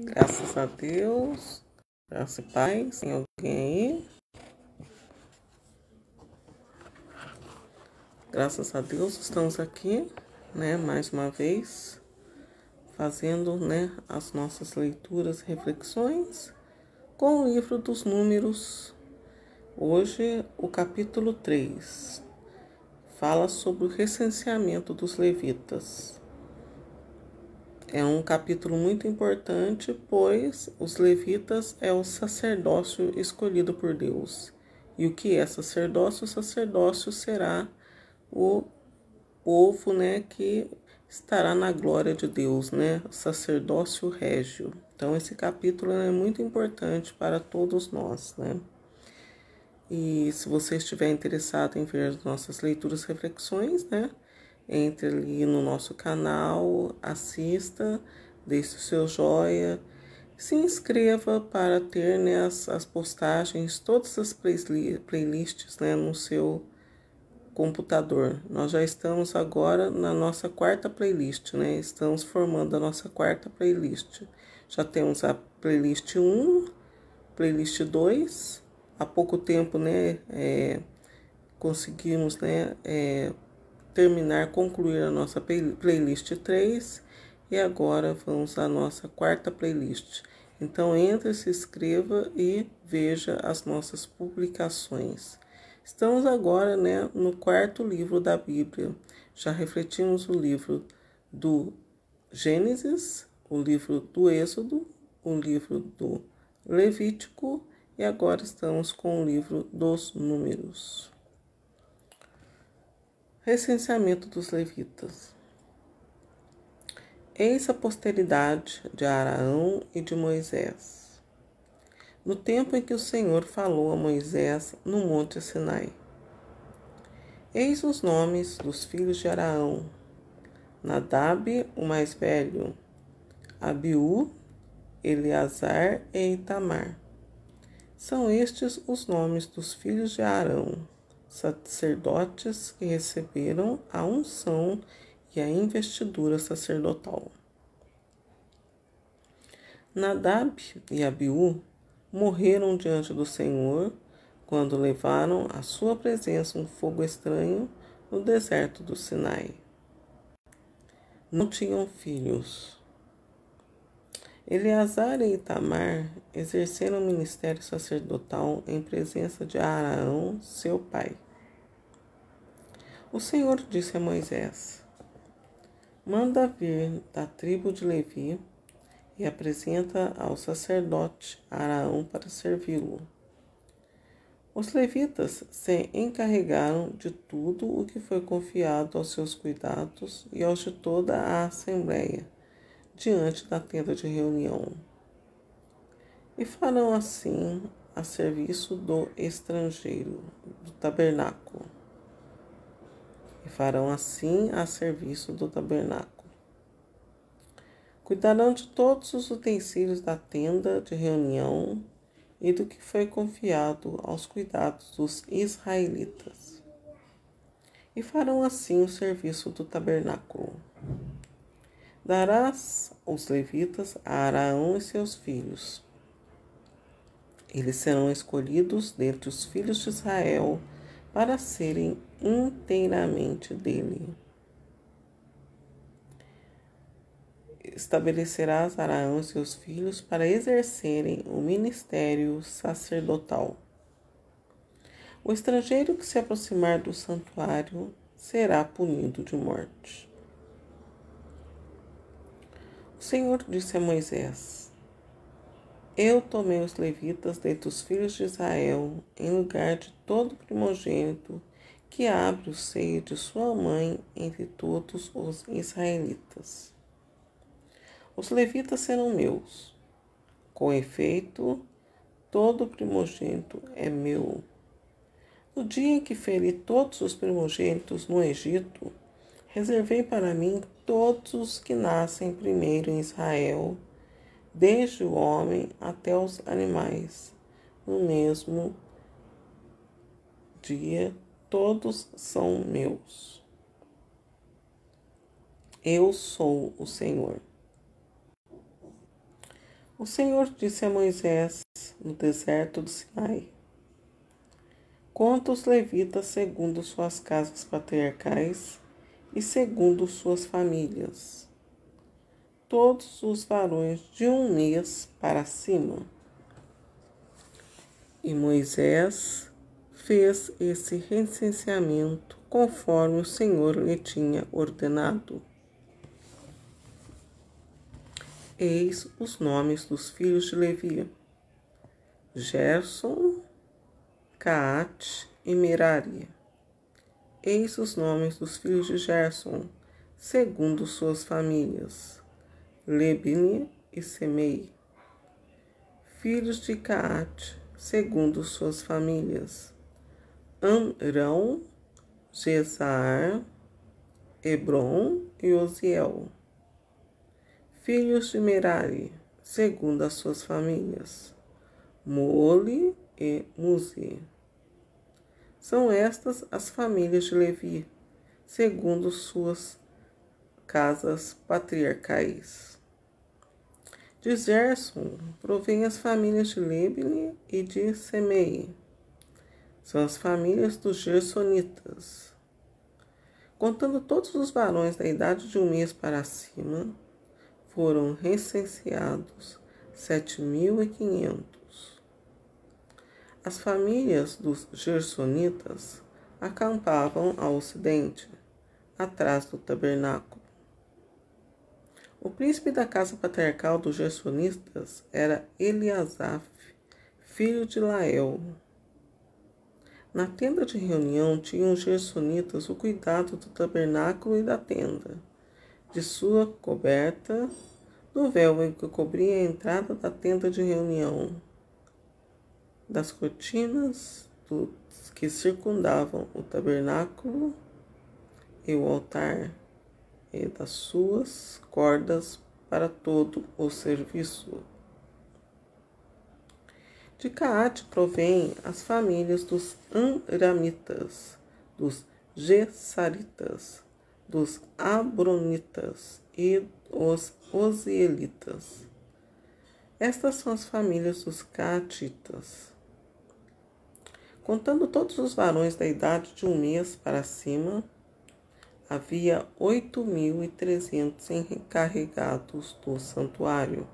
Graças a Deus, graça e paz, tem alguém aí? Graças a Deus, estamos aqui, mais uma vez, fazendo, as nossas leituras e reflexões com o livro dos Números. Hoje, o capítulo 3 fala sobre o recenseamento dos levitas. É um capítulo muito importante, pois os levitas é o sacerdócio escolhido por Deus. E o que é sacerdócio? O sacerdócio será o povo, que estará na glória de Deus, o sacerdócio régio. Então, esse capítulo é muito importante para todos nós, E se você estiver interessado em ver as nossas leituras e reflexões, entre ali no nosso canal, assista, deixe o seu joia, se inscreva para ter as postagens, todas as playlists no seu computador. Nós já estamos agora na nossa quarta playlist, Estamos formando a nossa quarta playlist. Já temos a playlist 1, playlist 2. Há pouco tempo, conseguimos, concluir a nossa playlist 3 e agora vamos à nossa quarta playlist. Então entre, se inscreva e veja as nossas publicações. Estamos agora, no quarto livro da Bíblia. Já refletimos o livro do Gênesis, o livro do Êxodo, o livro do Levítico e agora estamos com o livro dos Números. Recenseamento dos levitas. Eis a posteridade de Araão e de Moisés, no tempo em que o Senhor falou a Moisés no monte Sinai. Eis os nomes dos filhos de Araão: Nadab, o mais velho, Abiú, Eleazar e Itamar. São estes os nomes dos filhos de Arão, sacerdotes que receberam a unção e a investidura sacerdotal. Nadab e Abiú morreram diante do Senhor quando levaram à sua presença um fogo estranho no deserto do Sinai. Não tinham filhos. Eleazar e Itamar exerceram o ministério sacerdotal em presença de Araão, seu pai. O Senhor disse a Moisés: manda vir da tribo de Levi e apresenta ao sacerdote Araão para servi-lo. Os levitas se encarregaram de tudo o que foi confiado aos seus cuidados e aos de toda a assembleia, diante da tenda de reunião. E farão assim a serviço do estrangeiro, do tabernáculo. Cuidarão de todos os utensílios da tenda de reunião e do que foi confiado aos cuidados dos israelitas. E farão assim o serviço do tabernáculo. Darás os levitas a Araão e seus filhos. Eles serão escolhidos dentre os filhos de Israel para serem inteiramente dele. Estabelecerás Araão e seus filhos para exercerem o ministério sacerdotal. O estrangeiro que se aproximar do santuário será punido de morte. O Senhor disse a Moisés: eu tomei os levitas dentre os filhos de Israel, em lugar de todo primogênito que abre o seio de sua mãe entre todos os israelitas. Os levitas serão meus. Com efeito, todo primogênito é meu. No dia em que feri todos os primogênitos no Egito, reservei para mim todos os que nascem primeiro em Israel, desde o homem até os animais. No mesmo dia, todos são meus. Eu sou o Senhor. O Senhor disse a Moisés no deserto do Sinai: conta os levitas segundo suas casas patriarcais e segundo suas famílias, todos os varões de 1 mês para cima. E Moisés fez esse recenseamento conforme o Senhor lhe tinha ordenado. Eis os nomes dos filhos de Levi: Gerson, Caate e Merari. Eis os nomes dos filhos de Gerson, segundo suas famílias: Libni e Semei. Filhos de Caate, segundo suas famílias: Amrão, Jesaar, Hebron e Oziel. Filhos de Merari, segundo as suas famílias: Mole e Muzi. São estas as famílias de Levi, segundo suas casas patriarcais. De Gerson provém as famílias de Libni e de Semei. São as famílias dos Gersonitas. Contando todos os varões da idade de 1 mês para cima, foram recenseados 7.500. As famílias dos Gersonitas acampavam ao ocidente, atrás do tabernáculo. O príncipe da casa patriarcal dos Gersonitas era Eliasaf, filho de Lael. Na tenda de reunião tinham os Gersonitas o cuidado do tabernáculo e da tenda, de sua coberta, do véu que cobria a entrada da tenda de reunião, das cortinas que circundavam o tabernáculo e o altar, e das suas cordas para todo o serviço. De Caate provém as famílias dos Amramitas, dos Gessaritas, dos Abronitas e os Ozielitas. Estas são as famílias dos Caatitas. Contando todos os varões da idade de 1 mês para cima, havia 8.300 encarregados do santuário.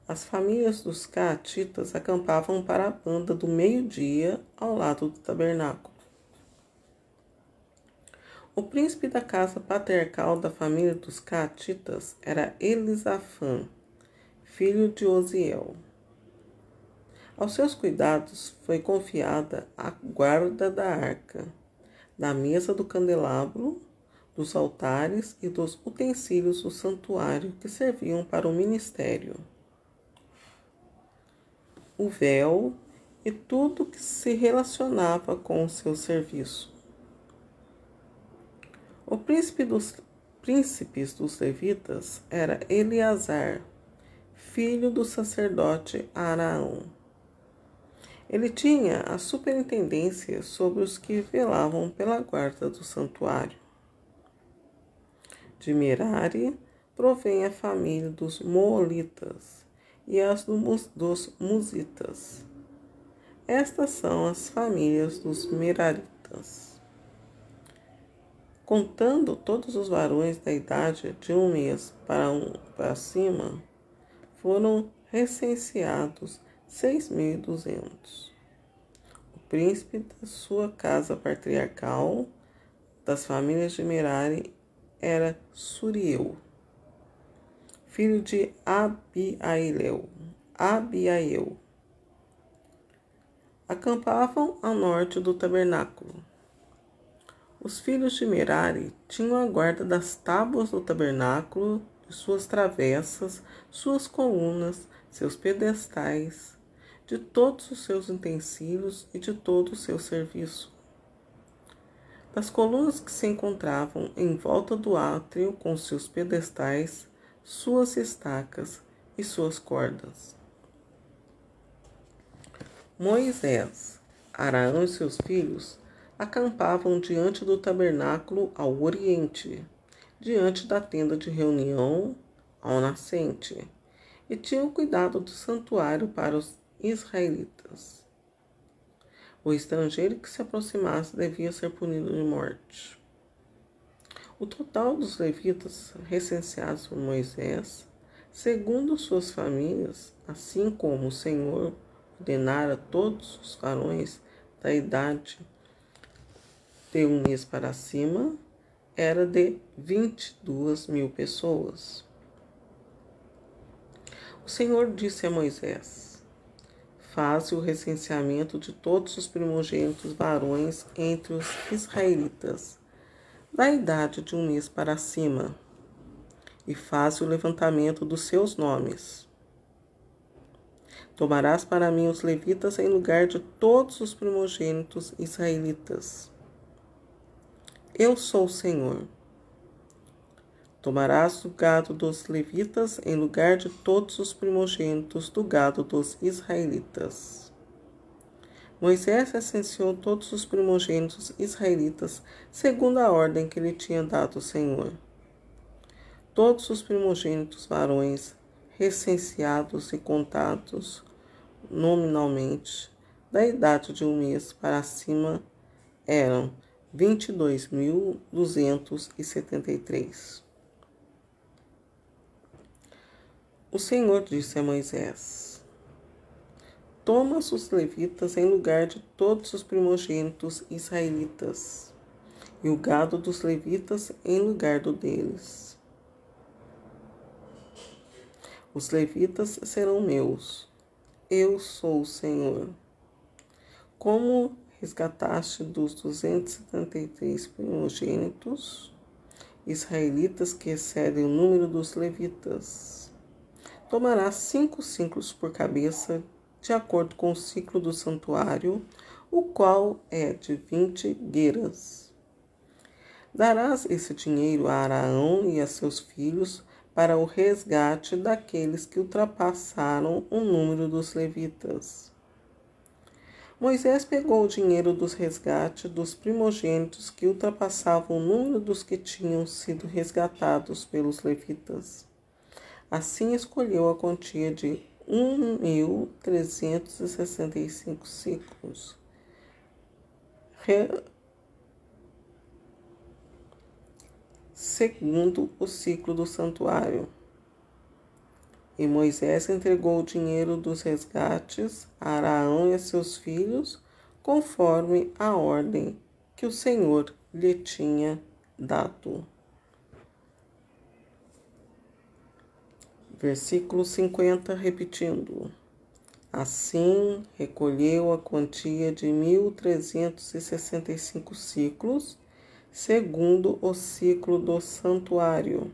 As famílias dos Caatitas acampavam para a banda do meio-dia ao lado do tabernáculo. O príncipe da casa patriarcal da família dos Caatitas era Elisafã, filho de Oziel. Aos seus cuidados foi confiada a guarda da arca, da mesa do candelabro, dos altares e dos utensílios do santuário que serviam para o ministério, o véu e tudo que se relacionava com o seu serviço. O príncipes dos levitas era Eleazar, filho do sacerdote Araão. Ele tinha a superintendência sobre os que velavam pela guarda do santuário. De Merari provém a família dos Moolitas e as dos Muzitas. Estas são as famílias dos Meraritas. Contando todos os varões da idade de 1 mês para cima, foram recenseados 6.200. O príncipe da sua casa patriarcal, das famílias de Merari, era Suriel, filho de Abiael. Acampavam ao norte do tabernáculo. Os filhos de Merari tinham a guarda das tábuas do tabernáculo, de suas travessas, suas colunas, seus pedestais, de todos os seus utensílios e de todo o seu serviço. Das colunas que se encontravam em volta do átrio com seus pedestais, suas estacas e suas cordas. Moisés, Araão e seus filhos acampavam diante do tabernáculo ao oriente, diante da tenda de reunião ao nascente, e tinham cuidado do santuário para os israelitas. O estrangeiro que se aproximasse devia ser punido de morte. O total dos levitas recenseados por Moisés, segundo suas famílias, assim como o Senhor ordenara a todos os varões da idade de um mês para cima, era de 22.000 pessoas. O Senhor disse a Moisés: faze o recenseamento de todos os primogênitos varões entre os israelitas, da idade de um mês para cima, e faze o levantamento dos seus nomes. Tomarás para mim os levitas em lugar de todos os primogênitos israelitas. Eu sou o Senhor. Tomarás o gado dos levitas em lugar de todos os primogênitos do gado dos israelitas. Moisés recenseou todos os primogênitos israelitas segundo a ordem que lhe tinha dado o Senhor. Todos os primogênitos varões recenseados e contados nominalmente, da idade de um mês para cima, eram 22.273. O Senhor disse a Moisés: toma os levitas em lugar de todos os primogênitos israelitas, e o gado dos levitas em lugar do deles. Os levitas serão meus. Eu sou o Senhor. Como resgataste dos 273 primogênitos israelitas que excedem o número dos levitas, tomarás 5 ciclos por cabeça, de acordo com o ciclo do santuário, o qual é de 20 gueras. Darás esse dinheiro a Araão e a seus filhos para o resgate daqueles que ultrapassaram o número dos levitas. Moisés pegou o dinheiro dos resgates dos primogênitos que ultrapassavam o número dos que tinham sido resgatados pelos levitas. Assim escolheu a quantia de 1.365 ciclos, segundo o ciclo do santuário. E Moisés entregou o dinheiro dos resgates a Araão e a seus filhos, conforme a ordem que o Senhor lhe tinha dado. Versículo 50, repetindo. Assim, recolheu a quantia de 1.365 ciclos, segundo o ciclo do santuário.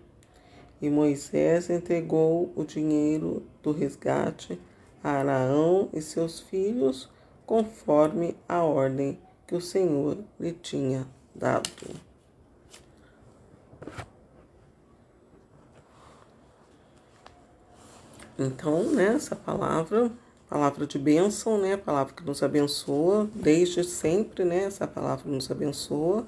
E Moisés entregou o dinheiro do resgate a Araão e seus filhos, conforme a ordem que o Senhor lhe tinha dado. Então, né, essa palavra de bênção, né, palavra que nos abençoa, desde sempre, né, essa palavra nos abençoa.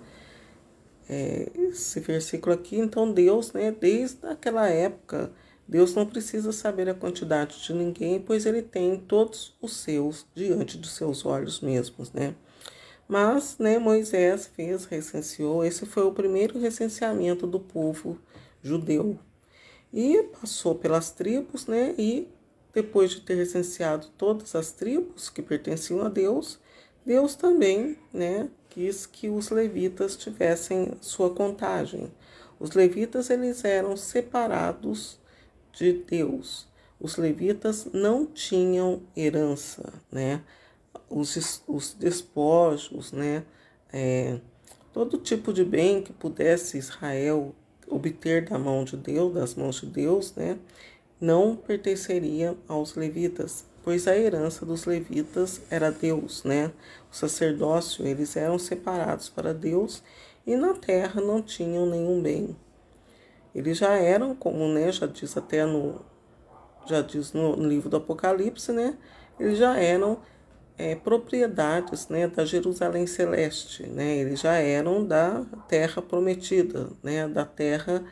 Esse versículo aqui, então Deus, né, desde aquela época, Deus não precisa saber a quantidade de ninguém, pois Ele tem todos os seus diante dos seus olhos mesmos, né. Mas, né, Moisés recenseou, esse foi o primeiro recenseamento do povo judeu. E passou pelas tribos, né? E depois de ter recenseado todas as tribos que pertenciam a Deus, Deus também, né, quis que os levitas tivessem sua contagem. Os levitas, eles eram separados de Deus. Os levitas não tinham herança, né? Os despojos, né? Todo tipo de bem que pudesse Israel obter das mãos de Deus, né, não pertenceria aos levitas, pois a herança dos levitas era Deus, né? O sacerdócio, eles eram separados para Deus e na terra não tinham nenhum bem. Eles já eram, como, né, já diz no livro do Apocalipse, né? Eles já eram propriedades, né, da Jerusalém Celeste, né? Eles já eram da terra prometida, né? Da terra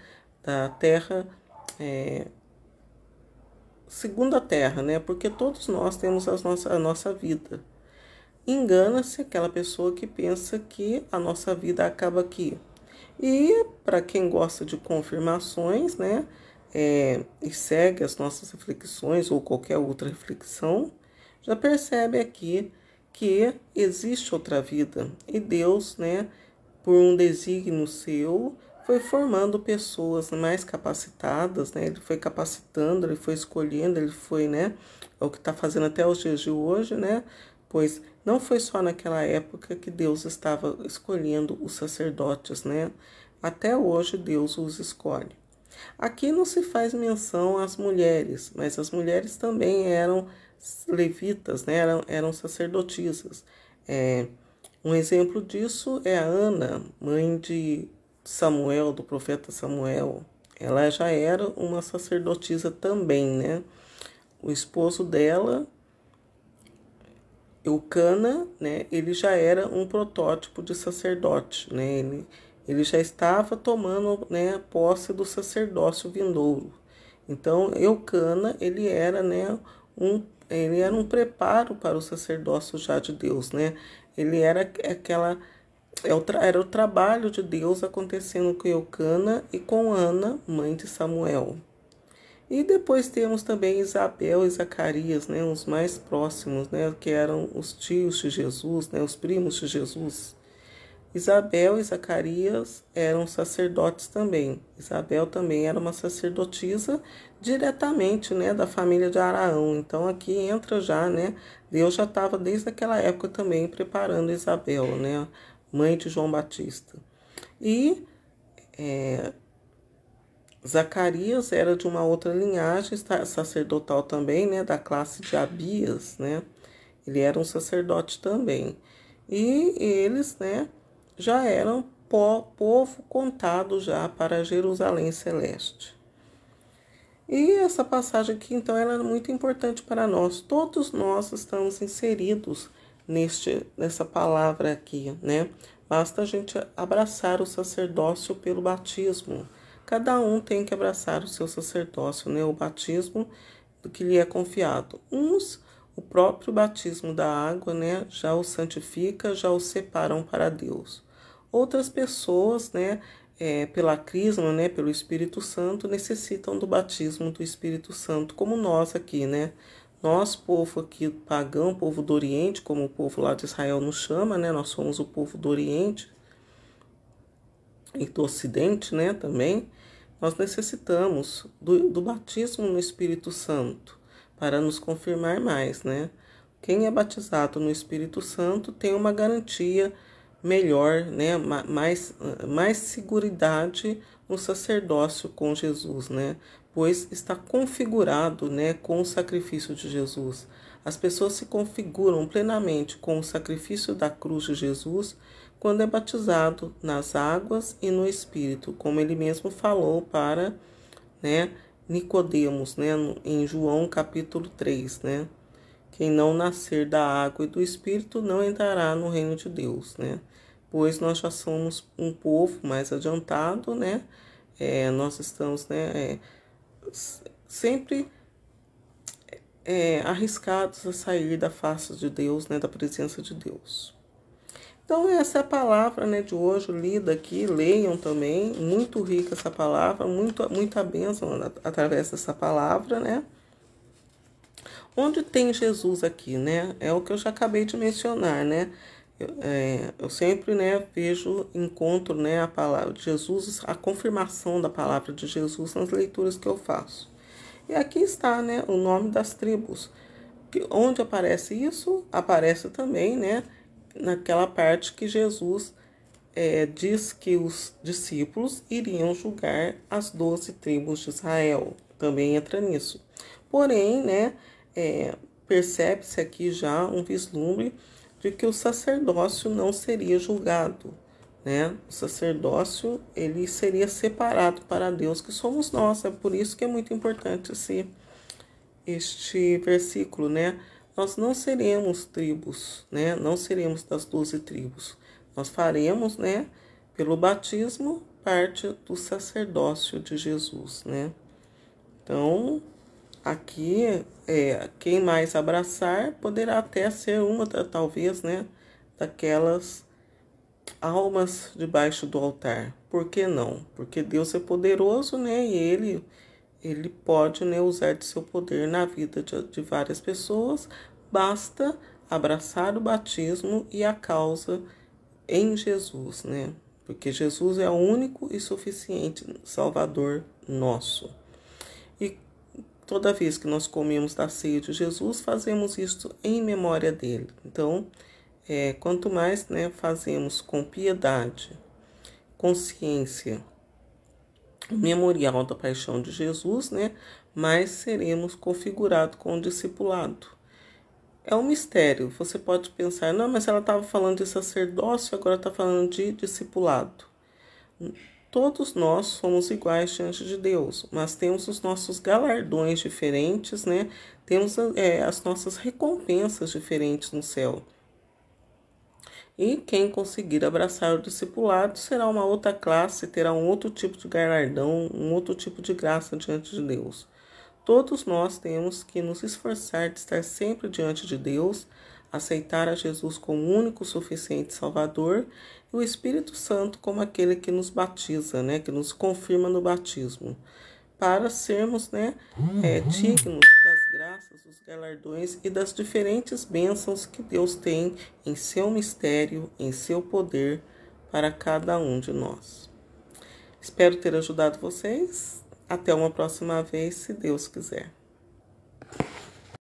segunda terra, né? Porque todos nós temos a nossa vida. Engana-se aquela pessoa que pensa que a nossa vida acaba aqui. E para quem gosta de confirmações, né? E segue as nossas reflexões ou qualquer outra reflexão, já percebe aqui que existe outra vida. E Deus, né? Por um desígnio seu, foi formando pessoas mais capacitadas, né? Ele foi capacitando, ele foi escolhendo, ele foi, né? É o que está fazendo até os dias de hoje, né? Pois não foi só naquela época que Deus estava escolhendo os sacerdotes, né? Até hoje Deus os escolhe. Aqui não se faz menção às mulheres, mas as mulheres também eram levitas, né? Eram sacerdotisas. Um exemplo disso é a Ana, mãe de Samuel, do profeta Samuel. Ela já era uma sacerdotisa também, né? O esposo dela, Eucana, né? Ele já era um protótipo de sacerdote, né? Ele já estava tomando, né, posse do sacerdócio vindouro. Então, Eucana, ele era, né, ele era um preparo para o sacerdócio já de Deus, né? Ele era era o trabalho de Deus acontecendo com Eucana e com Ana, mãe de Samuel. E depois temos também Isabel e Zacarias, né, os mais próximos, né, que eram os tios de Jesus, né, os primos de Jesus. Isabel e Zacarias eram sacerdotes também. Isabel também era uma sacerdotisa diretamente, né, da família de Araão. Então aqui entra já, né, Deus já estava desde aquela época também preparando Isabel, né, mãe de João Batista. E Zacarias era de uma outra linhagem sacerdotal também, né, da classe de Abias, né? Ele era um sacerdote também. E eles, né, já eram povo contado já para Jerusalém Celeste. E essa passagem aqui, então, ela é muito importante para nós. Todos nós estamos inseridos nessa palavra aqui, né? Basta a gente abraçar o sacerdócio pelo batismo. Cada um tem que abraçar o seu sacerdócio, né? O batismo do que lhe é confiado. Uns, o próprio batismo da água, né? Já os santifica, já os separam para Deus. Outras pessoas, né? Pela crisma, né? Pelo Espírito Santo, necessitam do batismo do Espírito Santo, como nós aqui, né? Nós, povo aqui pagão, povo do Oriente, como o povo lá de Israel nos chama, né? Nós somos o povo do Oriente e do Ocidente, né? Também. Nós necessitamos do batismo no Espírito Santo para nos confirmar mais, né? Quem é batizado no Espírito Santo tem uma garantia melhor, né? Mais seguridade no sacerdócio com Jesus, né? Pois está configurado, né, com o sacrifício de Jesus. As pessoas se configuram plenamente com o sacrifício da cruz de Jesus quando é batizado nas águas e no Espírito, como ele mesmo falou para, né, Nicodemos, né, em João capítulo 3, né? Quem não nascer da água e do Espírito não entrará no reino de Deus, né? Pois nós já somos um povo mais adiantado, né? Nós estamos, né, sempre arriscados a sair da face de Deus, né, da presença de Deus. Então essa é a palavra, né, de hoje, lida aqui, leiam também, muito rica essa palavra, muita bênção através dessa palavra, né? Onde tem Jesus aqui, né? É o que eu já acabei de mencionar, né? Eu sempre, né, encontro, né, a palavra de Jesus, a confirmação da palavra de Jesus nas leituras que eu faço. E aqui está, né, o nome das tribos. Onde aparece isso? Aparece também, né, naquela parte que Jesus diz que os discípulos iriam julgar as 12 tribos de Israel. Também entra nisso. Porém, né, percebe-se aqui já um vislumbre de que o sacerdócio não seria julgado, né? O sacerdócio, ele seria separado para Deus, que somos nós. É por isso que é muito importante este versículo, né? Nós não seremos tribos, né? Não seremos das 12 tribos. Nós faremos, né, pelo batismo, parte do sacerdócio de Jesus, né? Então, aqui, quem mais abraçar poderá até ser uma, talvez, né, daquelas almas debaixo do altar. Por que não? Porque Deus é poderoso, né, e Ele pode, né, usar de seu poder na vida de várias pessoas. Basta abraçar o batismo e a causa em Jesus, né? Porque Jesus é o único e suficiente Salvador nosso. E toda vez que nós comemos da ceia de Jesus, fazemos isso em memória dele. Então, quanto mais, né, fazemos com piedade, consciência, o memorial da paixão de Jesus, né, mais seremos configurados com o discipulado. É um mistério. Você pode pensar, não, mas ela estava falando de sacerdócio, agora está falando de discipulado. Todos nós somos iguais diante de Deus, mas temos os nossos galardões diferentes, né? Temos as nossas recompensas diferentes no céu. E quem conseguir abraçar o discipulado será uma outra classe, terá um outro tipo de galardão, um outro tipo de graça diante de Deus. Todos nós temos que nos esforçar de estar sempre diante de Deus, aceitar a Jesus como o único suficiente Salvador e o Espírito Santo como aquele que nos batiza, né, que nos confirma no batismo, para sermos, né, dignos das graças, dos galardões e das diferentes bênçãos que Deus tem em seu mistério, em seu poder para cada um de nós. Espero ter ajudado vocês. Até uma próxima vez, se Deus quiser.